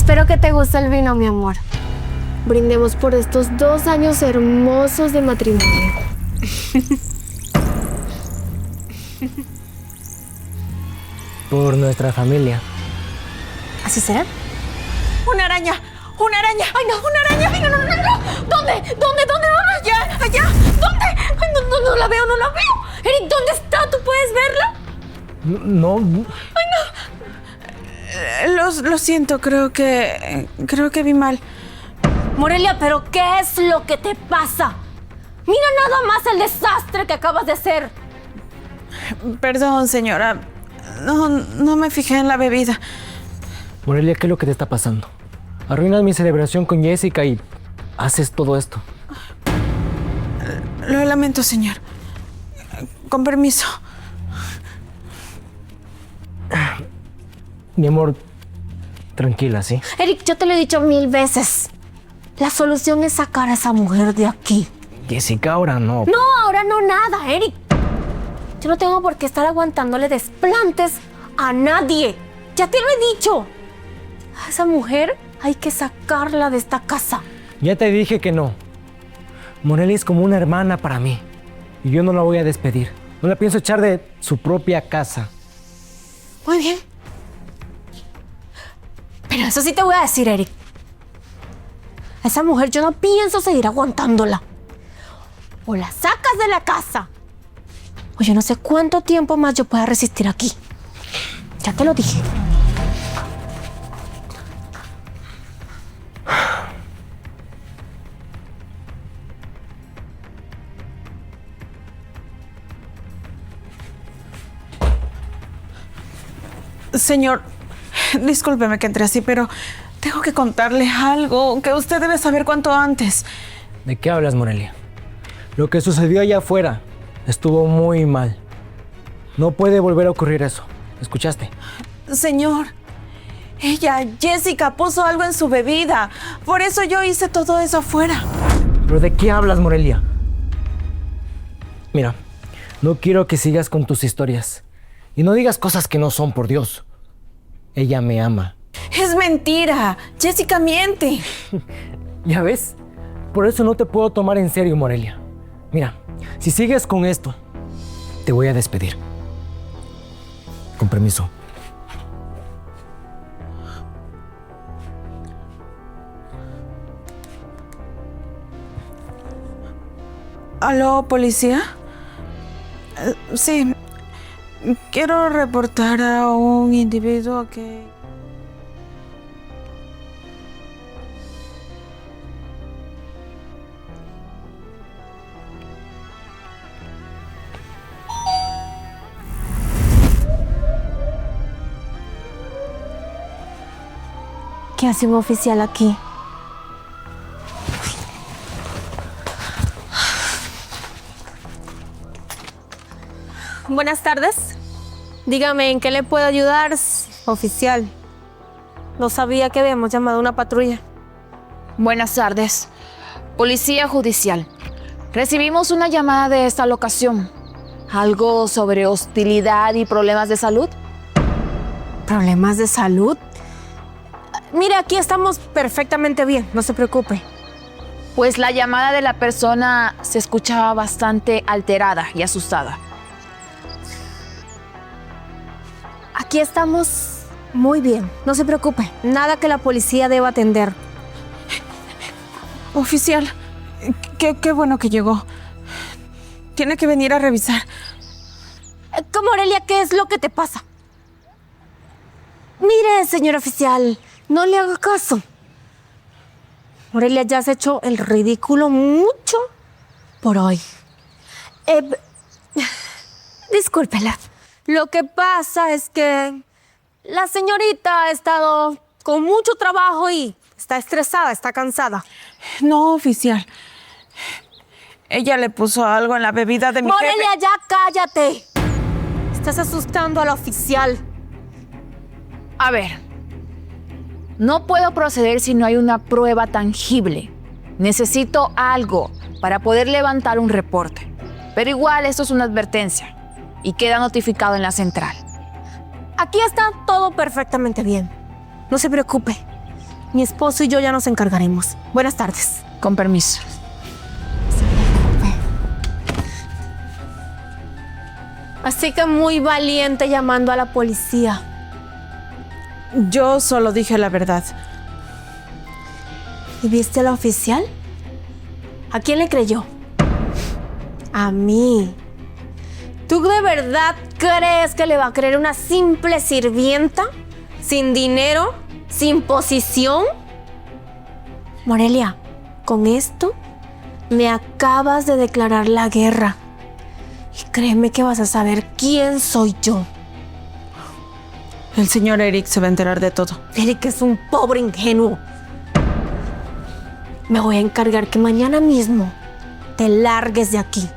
Espero que te guste el vino, mi amor. Brindemos por estos 2 años hermosos de matrimonio. Por nuestra familia. ¿Así será? ¡Una araña! ¡Una araña! ¡Ay, no! ¡Una araña! ¡Ay, no, no, no, no! ¿Dónde? ¿Dónde? ¿Dónde? ¡Allá! ¡Allá! ¿Dónde? ¡Ay, no, no, no la veo, no la veo! Eric, ¿dónde está? ¿Tú puedes verla? No. Lo siento, creo que vi mal. Morelia, ¿pero qué es lo que te pasa? Mira nada más el desastre que acabas de hacer. Perdón, señora. No me fijé en la bebida. Morelia, ¿qué es lo que te está pasando? Arruinas mi celebración con Jessica y haces todo esto. Lo lamento, señor. Con permiso. Mi amor, tranquila, ¿sí? Eric, yo te lo he dicho 1000 veces. La solución es sacar a esa mujer de aquí. Jessica, ahora no. No, ahora no nada, Eric. Yo no tengo por qué estar aguantándole desplantes a nadie. Ya te lo he dicho. A esa mujer hay que sacarla de esta casa. Ya te dije que no. Morelia es como una hermana para mí. Y yo no la voy a despedir. No la pienso echar de su propia casa. Muy bien. Pero eso sí te voy a decir, Eric. A esa mujer yo no pienso seguir aguantándola. O la sacas de la casa, o yo no sé cuánto tiempo más yo pueda resistir aquí. Ya te lo dije. Señor, discúlpeme que entre así, pero tengo que contarle algo que usted debe saber cuanto antes. ¿De qué hablas, Morelia? Lo que sucedió allá afuera estuvo muy mal. No puede volver a ocurrir eso. ¿Escuchaste? Señor, Jessica, puso algo en su bebida. Por eso yo hice todo eso afuera. ¿Pero de qué hablas, Morelia? Mira, no quiero que sigas con tus historias. Y no digas cosas que no son, por Dios. Ella me ama. Es mentira. Jessica miente. ¿Ya ves? Por eso no te puedo tomar en serio, Morelia. Mira, si sigues con esto, te voy a despedir. Con permiso. ¿Aló, policía? Sí. Quiero reportar a un individuo que... ¿Qué hace un oficial aquí? Buenas tardes. Dígame, ¿en qué le puedo ayudar, oficial? No sabía que habíamos llamado a una patrulla. Buenas tardes. Policía Judicial. Recibimos una llamada de esta locación. ¿Algo sobre hostilidad y problemas de salud? ¿Problemas de salud? Mire, aquí estamos perfectamente bien, no se preocupe. Pues la llamada de la persona se escuchaba bastante alterada y asustada. Aquí estamos muy bien, no se preocupe. Nada que la policía deba atender. Oficial, qué bueno que llegó. Tiene que venir a revisar. Morelia, ¿qué es lo que te pasa? Mire, señor oficial, no le haga caso. Morelia, ya has hecho el ridículo mucho por hoy. Discúlpela. Lo que pasa es que la señorita ha estado con mucho trabajo y está estresada, está cansada. No, oficial. Ella le puso algo en la bebida de mi jefe. Morelia, ya cállate. Estás asustando a la oficial. A ver, no puedo proceder si no hay una prueba tangible. Necesito algo para poder levantar un reporte. Pero igual esto es una advertencia y queda notificado en la central. Aquí está todo perfectamente bien. No se preocupe. Mi esposo y yo ya nos encargaremos. Buenas tardes. Con permiso. Así que muy valiente llamando a la policía. Yo solo dije la verdad. ¿Y viste a la oficial? ¿A quién le creyó? A mí. ¿Tú de verdad crees que le va a creer una simple sirvienta? ¿Sin dinero? ¿Sin posición? Morelia, con esto me acabas de declarar la guerra. Y créeme que vas a saber quién soy yo. El señor Eric se va a enterar de todo. Eric es un pobre ingenuo. Me voy a encargar que mañana mismo te largues de aquí.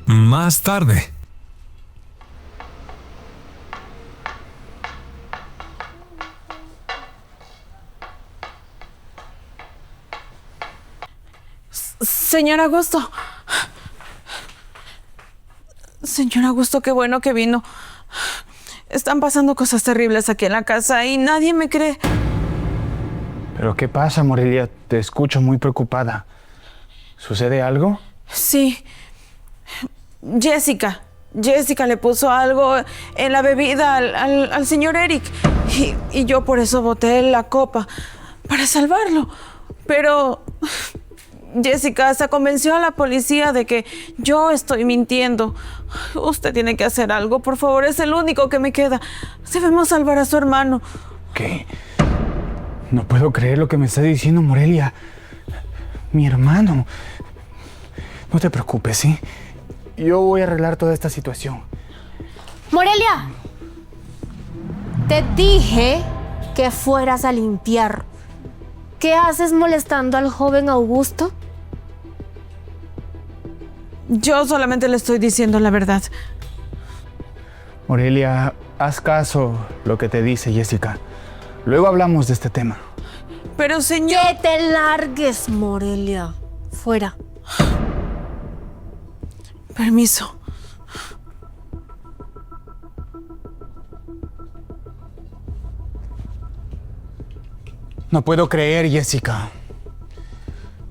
Más tarde. Señor Augusto. Señor Augusto, qué bueno que vino. Están pasando cosas terribles aquí en la casa y nadie me cree. ¿Pero qué pasa, Morelia? Te escucho muy preocupada. ¿Sucede algo? Sí. Jessica le puso algo en la bebida al señor Eric. Y yo por eso boté la copa, para salvarlo. Pero Jessica hasta convenció a la policía de que yo estoy mintiendo. Usted tiene que hacer algo, por favor. Es el único que me queda. Debemos salvar a su hermano. ¿Qué? No puedo creer lo que me está diciendo, Morelia. Mi hermano. No te preocupes, ¿sí? Yo voy a arreglar toda esta situación. Morelia, te dije que fueras a limpiar. ¿Qué haces molestando al joven Augusto? Yo solamente le estoy diciendo la verdad. Morelia, haz caso lo que te dice Jessica. Luego hablamos de este tema. Pero señor... Que te largues, Morelia. Fuera. Permiso. No puedo creer, Jessica.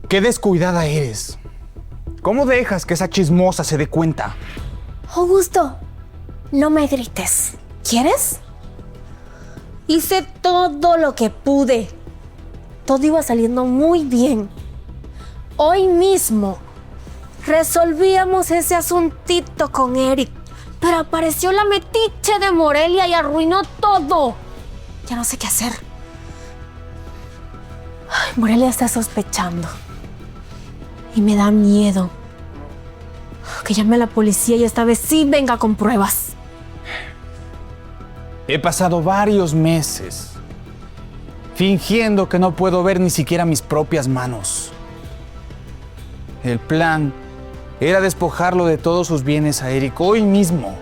Qué descuidada eres. ¿Cómo dejas que esa chismosa se dé cuenta? Augusto, no me grites. ¿Quieres? Hice todo lo que pude. Todo iba saliendo muy bien. Hoy mismo resolvíamos ese asuntito con Eric, pero apareció la metiche de Morelia y arruinó todo. Ya no sé qué hacer. Ay, Morelia está sospechando. Y me da miedo. Que llame a la policía y esta vez sí venga con pruebas. He pasado varios meses fingiendo que no puedo ver ni siquiera mis propias manos. El plan era despojarlo de todos sus bienes a Eric hoy mismo.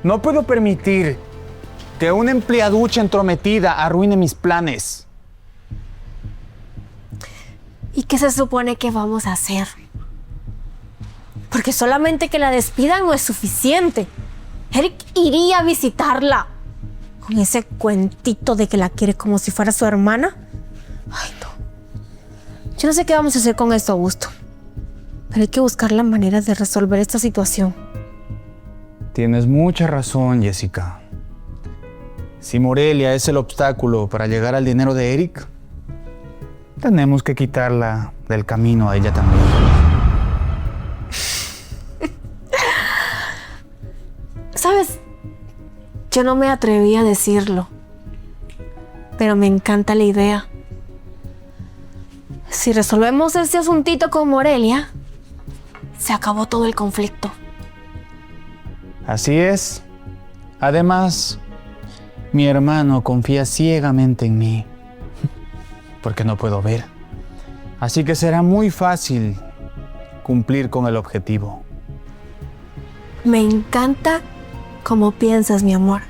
No puedo permitir que una empleaducha entrometida arruine mis planes. ¿Y qué se supone que vamos a hacer? Porque solamente que la despidan no es suficiente. Eric iría a visitarla. Con ese cuentito de que la quiere como si fuera su hermana. Ay, no. Yo no sé qué vamos a hacer con esto, Augusto. Pero hay que buscar la manera de resolver esta situación. Tienes mucha razón, Jessica. Si Morelia es el obstáculo para llegar al dinero de Eric, tenemos que quitarla del camino a ella también. ¿Sabes? Yo no me atreví a decirlo, pero me encanta la idea. Si resolvemos este asuntito con Morelia, se acabó todo el conflicto. Así es. Además, mi hermano confía ciegamente en mí, porque no puedo ver. Así que será muy fácil cumplir con el objetivo. Me encanta cómo piensas, mi amor.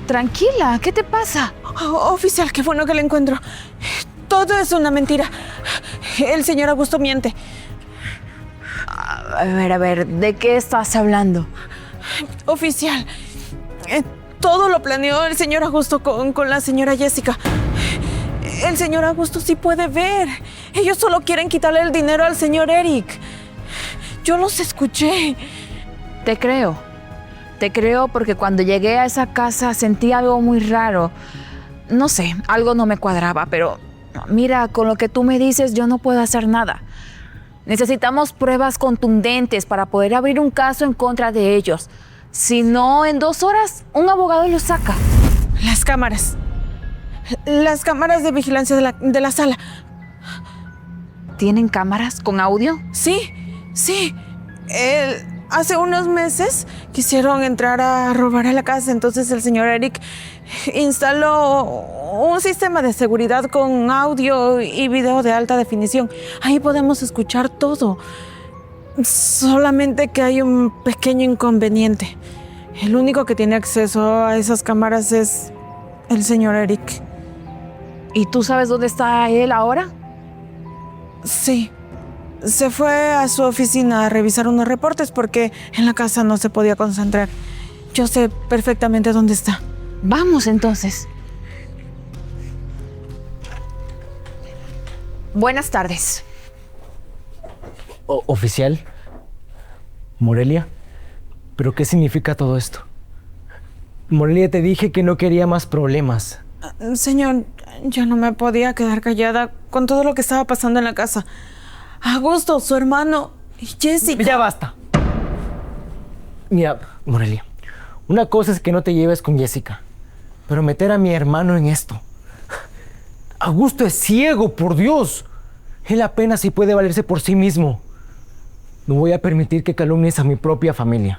Tranquila, ¿qué te pasa? Oh, oficial, qué bueno que le encuentro. Todo es una mentira. El señor Augusto miente. A ver, ¿de qué estás hablando? Oficial, todo lo planeó el señor Augusto con la señora Jessica. El señor Augusto sí puede ver. Ellos solo quieren quitarle el dinero al señor Eric. Yo los escuché. Te creo porque cuando llegué a esa casa sentí algo muy raro. No sé, algo no me cuadraba, pero mira, con lo que tú me dices yo no puedo hacer nada. Necesitamos pruebas contundentes para poder abrir un caso en contra de ellos. Si no, en 2 horas un abogado lo saca. Las cámaras. Las cámaras de vigilancia de la sala. ¿Tienen cámaras con audio? Sí. Hace unos meses quisieron entrar a robar a la casa, entonces el señor Eric instaló un sistema de seguridad con audio y video de alta definición. Ahí podemos escuchar todo. Solamente que hay un pequeño inconveniente. El único que tiene acceso a esas cámaras es el señor Eric. ¿Y tú sabes dónde está él ahora? Sí. Se fue a su oficina a revisar unos reportes porque en la casa no se podía concentrar. Yo sé perfectamente dónde está. Vamos entonces. Buenas tardes. ¿Oficial? ¿Morelia? ¿Pero qué significa todo esto? Morelia, te dije que no quería más problemas. Señor, yo no me podía quedar callada con todo lo que estaba pasando en la casa. Augusto, su hermano y Jessica. Ya basta. Mira, Morelia, una cosa es que no te lleves con Jessica, pero meter a mi hermano en esto. Augusto es ciego, por Dios. Él apenas si puede valerse por sí mismo. No voy a permitir que calumnies a mi propia familia.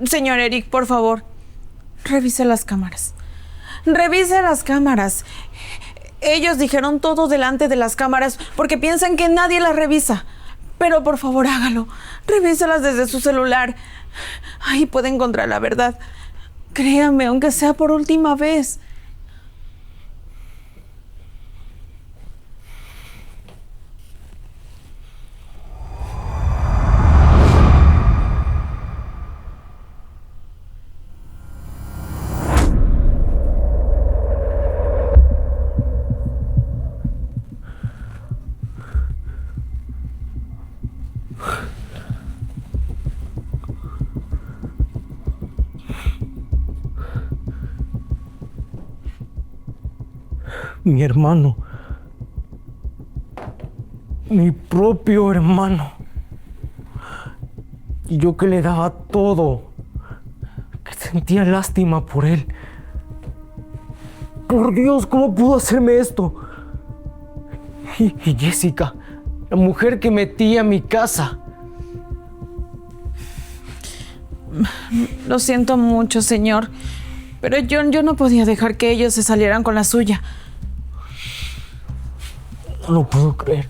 Señor Eric, por favor, revise las cámaras. Revise las cámaras. Ellos dijeron todo delante de las cámaras porque piensan que nadie las revisa. Pero por favor, hágalo. Revíselas desde su celular. Ahí puede encontrar la verdad. Créame, aunque sea por última vez. Mi hermano. Mi propio hermano. Y yo que le daba todo. Que sentía lástima por él. Por Dios, ¿cómo pudo hacerme esto? Y Jessica, la mujer que metí a mi casa. Lo siento mucho, señor. Pero yo no podía dejar que ellos se salieran con la suya. No lo puedo creer.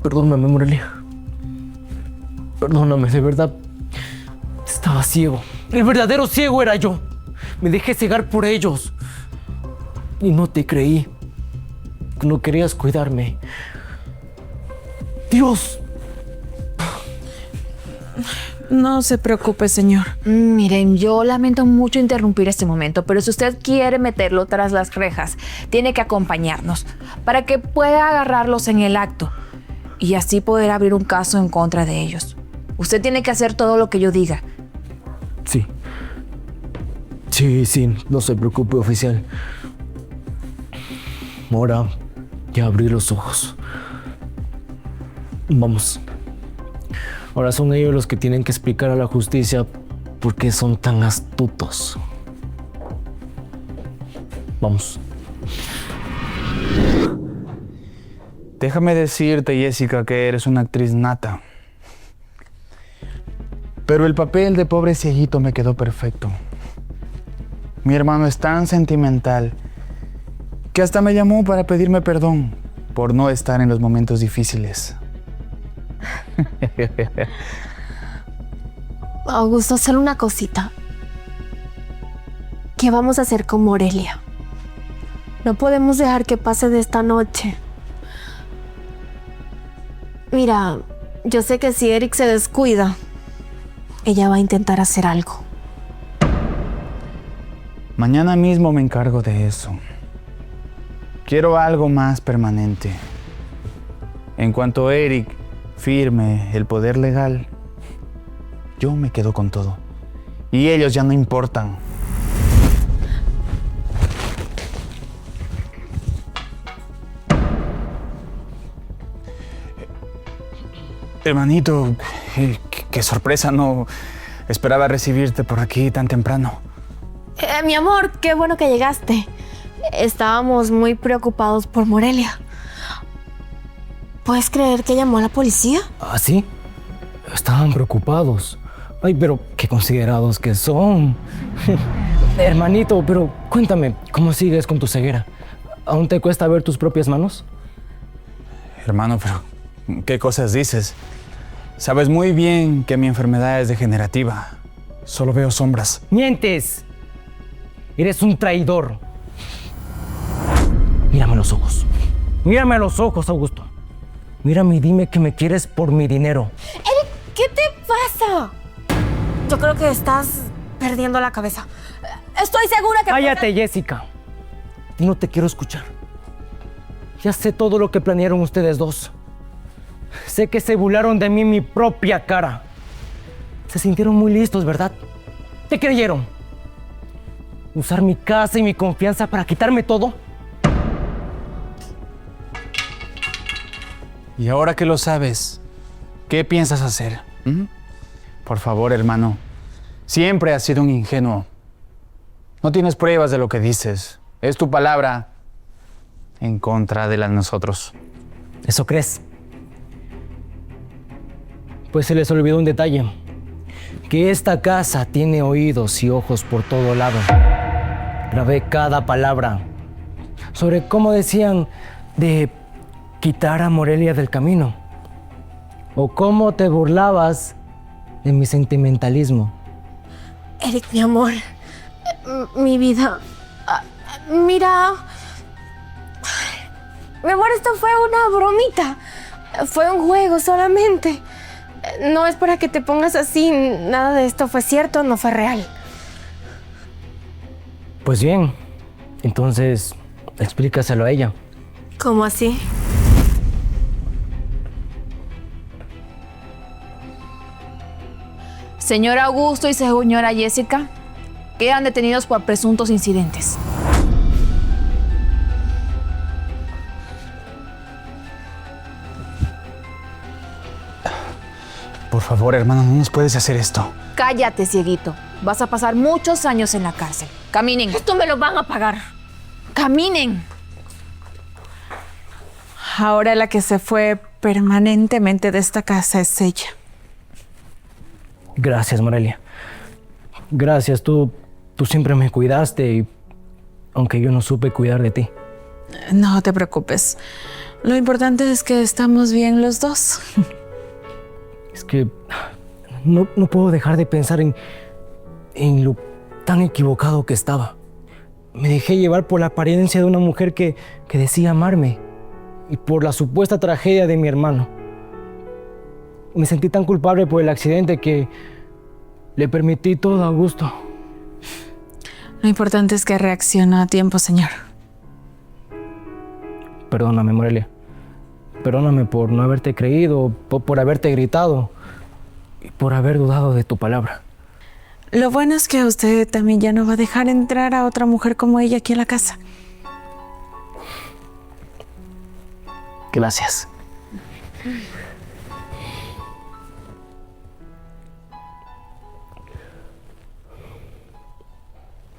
Perdóname, Morelia. Perdóname, de verdad. Estaba ciego. El verdadero ciego era yo. Me dejé cegar por ellos. Y no te creí. No querías cuidarme. Dios. No se preocupe, señor. Miren, yo lamento mucho interrumpir este momento, pero si usted quiere meterlo tras las rejas, tiene que acompañarnos para que pueda agarrarlos en el acto y así poder abrir un caso en contra de ellos. Usted tiene que hacer todo lo que yo diga. Sí. Sí, no se preocupe, oficial. Ahora ya abrí los ojos. Vamos. Ahora son ellos los que tienen que explicar a la justicia por qué son tan astutos. Vamos. Déjame decirte, Jessica, que eres una actriz nata. Pero el papel de pobre cieguito me quedó perfecto. Mi hermano es tan sentimental que hasta me llamó para pedirme perdón por no estar en los momentos difíciles. Augusto, solo una cosita. ¿Qué vamos a hacer con Morelia? No podemos dejar que pase de esta noche. Mira, yo sé que si Eric se descuida, ella va a intentar hacer algo. Mañana mismo me encargo de eso. Quiero algo más permanente. En cuanto Eric firme el poder legal, yo me quedo con todo. Y ellos ya no importan. Hermanito, qué sorpresa, no esperaba recibirte por aquí tan temprano. Mi amor, qué bueno que llegaste. Estábamos muy preocupados por Morelia. ¿Puedes creer que llamó a la policía? ¿Ah, sí? Estaban preocupados. Ay, pero qué considerados que son. Hermanito, pero cuéntame, ¿cómo sigues con tu ceguera? ¿Aún te cuesta ver tus propias manos? Hermano, pero ¿qué cosas dices? Sabes muy bien que mi enfermedad es degenerativa. Solo veo sombras. ¡Mientes! Eres un traidor. Mírame a los ojos. Mírame a los ojos, Augusto. Mírame y dime que me quieres por mi dinero. Eric, ¿qué te pasa? Yo creo que estás perdiendo la cabeza. Estoy segura que... Cállate, Jessica. No te quiero escuchar. Ya sé todo lo que planearon ustedes dos. Sé que se burlaron de mí en mi propia cara. Se sintieron muy listos, ¿verdad? ¿Te creyeron? ¿Usar mi casa y mi confianza para quitarme todo? Y ahora que lo sabes, ¿qué piensas hacer? ¿Mm? Por favor, hermano. Siempre has sido un ingenuo. No tienes pruebas de lo que dices. Es tu palabra en contra de la de nosotros. ¿Eso crees? Pues se les olvidó un detalle. Que esta casa tiene oídos y ojos por todo lado. Grabé cada palabra. Sobre cómo decían de quitar a Morelia del camino. O cómo te burlabas de mi sentimentalismo. Eric, mi amor, mi vida, mira, mi amor, esto fue una bromita, fue un juego solamente. No es para que te pongas así, nada de esto fue cierto, no fue real. Pues bien, entonces explícaselo a ella. ¿Cómo así? Señor Augusto y señora Jessica quedan detenidos por presuntos incidentes. Por favor, hermano, no nos puedes hacer esto. Cállate, cieguito. Vas a pasar muchos años en la cárcel. Caminen. Esto me lo van a pagar. Caminen. Ahora la que se fue permanentemente de esta casa es ella. Gracias, Morelia. Gracias, tú siempre me cuidaste y aunque yo no supe cuidar de ti. No te preocupes. Lo importante es que estamos bien los dos. Es que no puedo dejar de pensar en lo tan equivocado que estaba. Me dejé llevar por la apariencia de una mujer que decía amarme y por la supuesta tragedia de mi hermano. Me sentí tan culpable por el accidente que le permití todo a Augusto. Lo importante es que reaccionó a tiempo, señor. Perdóname, Morelia. Perdóname por no haberte creído, por haberte gritado y por haber dudado de tu palabra. Lo bueno es que usted también ya no va a dejar entrar a otra mujer como ella aquí en la casa. Gracias.